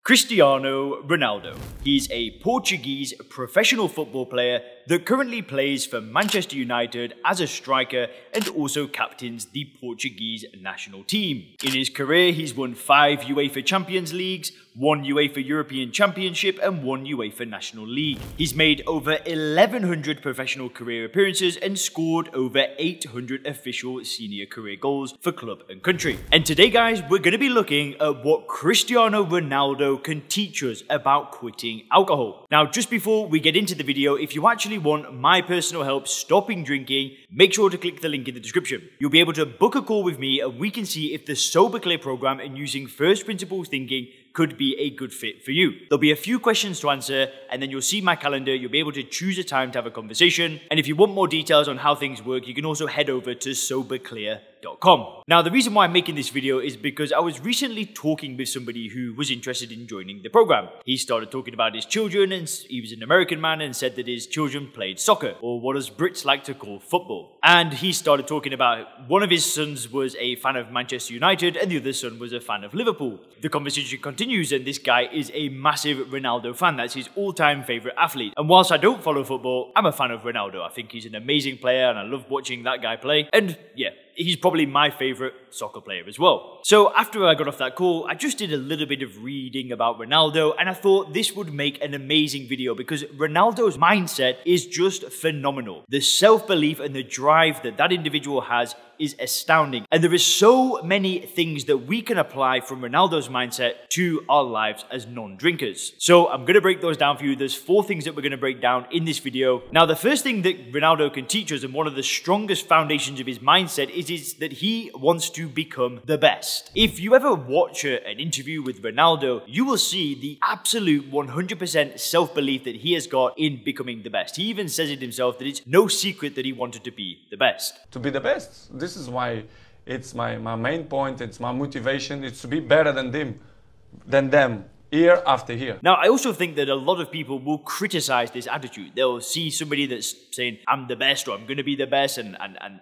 Cristiano Ronaldo. He's a Portuguese professional football player that currently plays for Manchester United as a striker and also captains the Portuguese national team. In his career, he's won 5 UEFA Champions Leagues, 1 UEFA European Championship and 1 UEFA National League. He's made over 1,100 professional career appearances and scored over 800 official senior career goals for club and country. And today, guys, we're going to be looking at what Cristiano Ronaldo can teach us about quitting alcohol. Now, just before we get into the video, if you actually want my personal help stopping drinking, make sure to click the link in the description. You'll be able to book a call with me and we can see if the Sober Clear program and using first principles thinking could be a good fit for you. There'll be a few questions to answer and then you'll see my calendar. You'll be able to choose a time to have a conversation. And if you want more details on how things work, you can also head over to soberclear.com. Now, the reason why I'm making this video is because I was recently talking with somebody who was interested in joining the program. He started talking about his children, and he was an American man and said that his children played soccer, or what us Brits like to call football. And he started talking about one of his sons was a fan of Manchester United and the other son was a fan of Liverpool. The conversation continues and this guy is a massive Ronaldo fan. That's his all-time favourite athlete. And whilst I don't follow football, I'm a fan of Ronaldo. I think he's an amazing player and I love watching that guy play. And yeah, he's probably my favourite soccer player as well. So after I got off that call, I just did a little bit of reading about Ronaldo and I thought this would make an amazing video because Ronaldo's mindset is just phenomenal. The self-belief and the drive that that individual has is astounding. And there is so many things that we can apply from Ronaldo's mindset to our lives as non-drinkers. So I'm going to break those down for you. There's 4 things that we're going to break down in this video. Now, the first thing that Ronaldo can teach us and one of the strongest foundations of his mindset is that he wants to become the best. If you ever watch an interview with Ronaldo, you will see the absolute 100% self-belief that he has got in becoming the best. He even says it himself that it's no secret that he wanted to be the best. To be the best. This is why it's my main point, it's my motivation, it's to be better than them, year after year. Now, I also think that a lot of people will criticize this attitude. They'll see somebody that's saying, I'm the best, or I'm going to be the best, and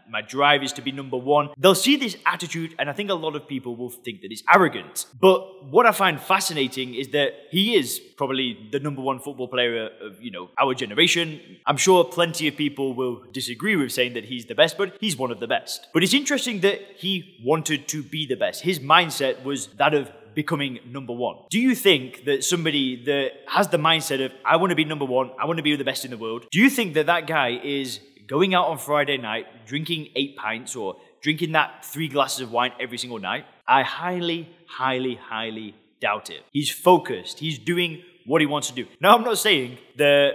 my drive is to be number one. They'll see this attitude, and I think a lot of people will think that it's arrogant. But what I find fascinating is that he is probably the number 1 football player of, our generation. I'm sure plenty of people will disagree with saying that he's the best, but he's one of the best. But it's interesting that he wanted to be the best. His mindset was that of becoming number 1. Do you think that somebody that has the mindset of, I want to be number 1, I want to be the best in the world, do you think that that guy is going out on Friday night, drinking 8 pints or drinking that 3 glasses of wine every single night? I highly, highly, highly doubt it. He's focused. He's doing what he wants to do. Now, I'm not saying that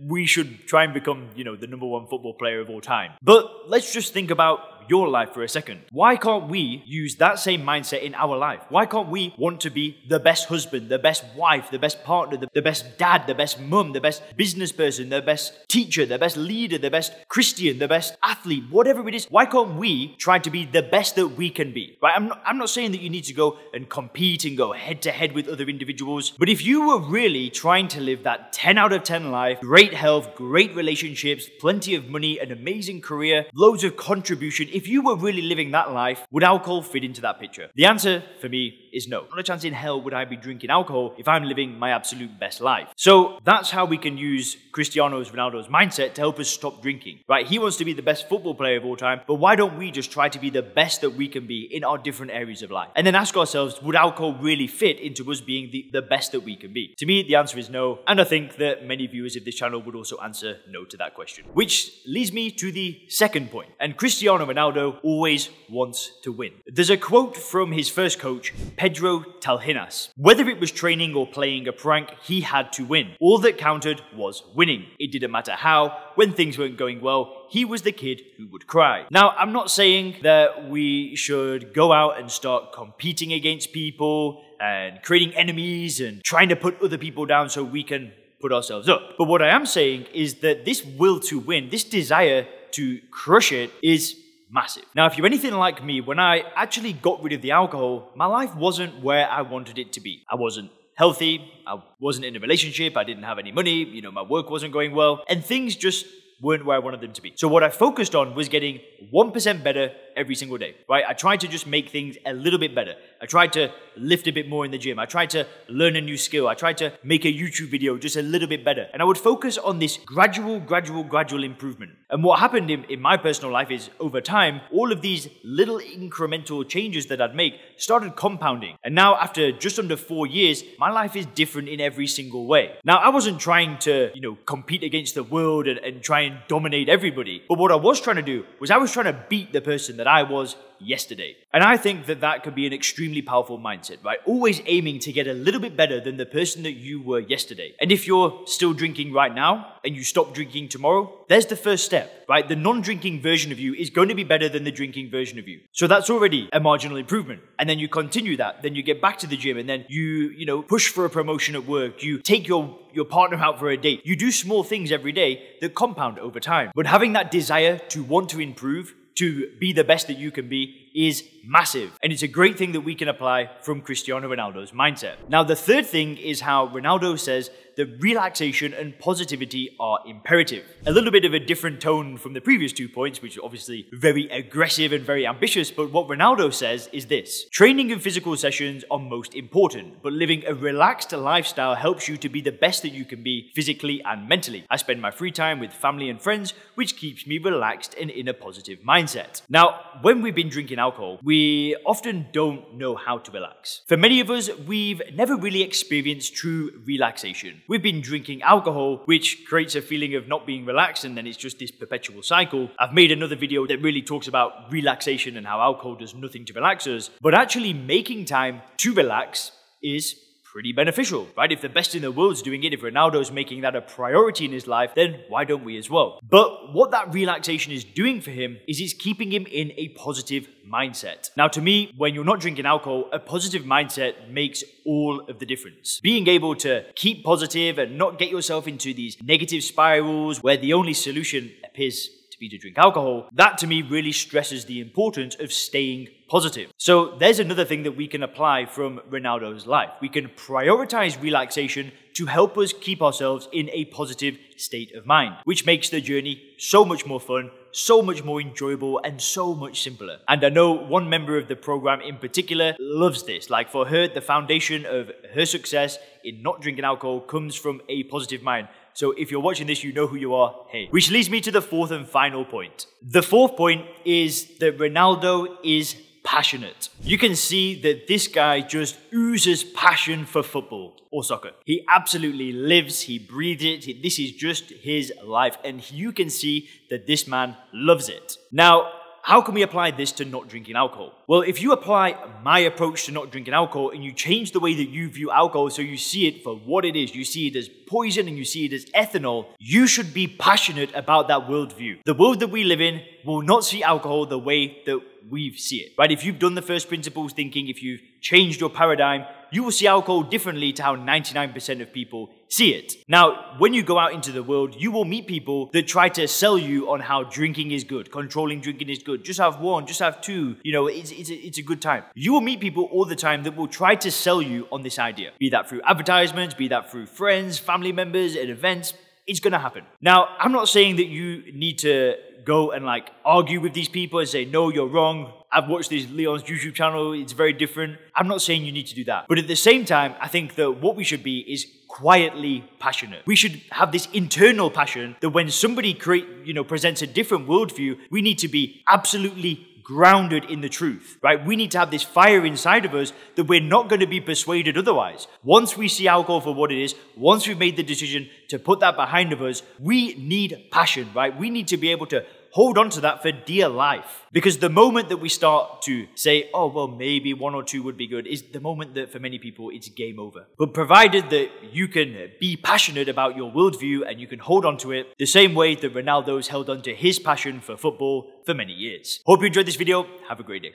we should try and become, the number 1 football player of all time. But let's just think about your life for a second. Why can't we use that same mindset in our life? Why can't we want to be the best husband, the best wife, the best partner, the best dad, the best mum, the best business person, the best teacher, the best leader, the best Christian, the best athlete, whatever it is? Why can't we try to be the best that we can be? Right? I'm not saying that you need to go and compete and go head to head with other individuals, but if you were really trying to live that 10 out of 10 life, great health, great relationships, plenty of money, an amazing career, loads of contribution, if you were really living that life, would alcohol fit into that picture? The answer for me is no. Not a chance in hell would I be drinking alcohol if I'm living my absolute best life. So that's how we can use Cristiano Ronaldo's mindset to help us stop drinking, right? He wants to be the best football player of all time, but why don't we just try to be the best that we can be in our different areas of life? And then ask ourselves, would alcohol really fit into us being the best that we can be? To me, the answer is no. And I think that many viewers of this channel would also answer no to that question. Which leads me to the second point. And Cristiano Ronaldo always wants to win. There's a quote from his first coach, Pedro Talhinas. Whether it was training or playing a prank, he had to win. All that counted was winning. It didn't matter how. When things weren't going well, he was the kid who would cry. Now, I'm not saying that we should go out and start competing against people and creating enemies and trying to put other people down so we can put ourselves up. But what I am saying is that this will to win, this desire to crush it, is massive. Now, if you're anything like me, when I actually got rid of the alcohol, my life wasn't where I wanted it to be. I wasn't healthy, I wasn't in a relationship, I didn't have any money, my work wasn't going well, and things just weren't where I wanted them to be. So what I focused on was getting 1% better every single day, right? I try to just make things a little bit better. I try to lift a bit more in the gym. I try to learn a new skill. I try to make a YouTube video just a little bit better. And I would focus on this gradual improvement. And what happened in my personal life is, over time, all of these little incremental changes that I'd make started compounding. And now, after just under 4 years, my life is different in every single way. Now, I wasn't trying to, compete against the world and try and dominate everybody. But what I was trying to do was I was trying to beat the person that I was yesterday. And I think that could be an extremely powerful mindset, right? Always aiming to get a little bit better than the person that you were yesterday. And if you're still drinking right now and you stop drinking tomorrow, there's the first step, right? The non-drinking version of you is going to be better than the drinking version of you. So that's already a marginal improvement. And then you continue that, then you get back to the gym, and then you push for a promotion at work, you take your partner out for a date. You do small things every day that compound over time. But having that desire to want to improve, to be the best that you can be, is massive. And it's a great thing that we can apply from Cristiano Ronaldo's mindset. Now, the third thing is how Ronaldo says that relaxation and positivity are imperative. A little bit of a different tone from the previous 2 points, which are obviously very aggressive and very ambitious, but what Ronaldo says is this: training and physical sessions are most important, but living a relaxed lifestyle helps you to be the best that you can be physically and mentally. I spend my free time with family and friends, which keeps me relaxed and in a positive mindset. Now, when we've been drinking alcohol, we often don't know how to relax. For many of us, we've never really experienced true relaxation. We've been drinking alcohol, which creates a feeling of not being relaxed, and then it's just this perpetual cycle. I've made another video that really talks about relaxation and how alcohol does nothing to relax us, but actually making time to relax is pretty beneficial, right? If the best in the world's doing it, if Ronaldo's making that a priority in his life, then why don't we as well? But what that relaxation is doing for him is it's keeping him in a positive mindset. Now, to me, when you're not drinking alcohol, a positive mindset makes all of the difference. Being able to keep positive and not get yourself into these negative spirals where the only solution appears to drink alcohol, that to me really stresses the importance of staying positive. So there's another thing that we can apply from Ronaldo's life. We can prioritize relaxation to help us keep ourselves in a positive state of mind, which makes the journey so much more fun, so much more enjoyable, and so much simpler. And I know one member of the program in particular loves this. Like, for her, the foundation of her success in not drinking alcohol comes from a positive mind. So if you're watching this, you know who you are. Hey. Which leads me to the fourth and final point. The fourth point is that Ronaldo is passionate. You can see that this guy just oozes passion for football or soccer. He absolutely lives, he breathes it. This is just his life, and you can see that this man loves it. Now, how can we apply this to not drinking alcohol? Well, if you apply my approach to not drinking alcohol and you change the way that you view alcohol so you see it for what it is, you see it as poison and you see it as ethanol, you should be passionate about that worldview. The world that we live in will not see alcohol the way that we see it, right? If you've done the first principles thinking, if you've changed your paradigm, you will see alcohol differently to how 99% of people see it. Now, when you go out into the world, you will meet people that try to sell you on how drinking is good, controlling drinking is good. Just have one, just have two. It's a good time. You will meet people all the time that will try to sell you on this idea. Be that through advertisements, be that through friends, family members, at events. It's gonna happen. Now, I'm not saying that you need to go and argue with these people and say, no, you're wrong. I've watched this Leon's YouTube channel. It's very different. I'm not saying you need to do that. But at the same time, I think that what we should be is quietly passionate. We should have this internal passion that when somebody presents a different worldview, we need to be absolutely grounded in the truth, right? We need to have this fire inside of us that we're not going to be persuaded otherwise. Once we see alcohol for what it is, once we've made the decision to put that behind of us, we need passion, right? We need to be able to hold on to that for dear life. Because the moment that we start to say, oh, well, maybe one or two would be good, is the moment that for many people, it's game over. But provided that you can be passionate about your worldview and you can hold on to it the same way that Ronaldo's held on to his passion for football for many years. Hope you enjoyed this video. Have a great day.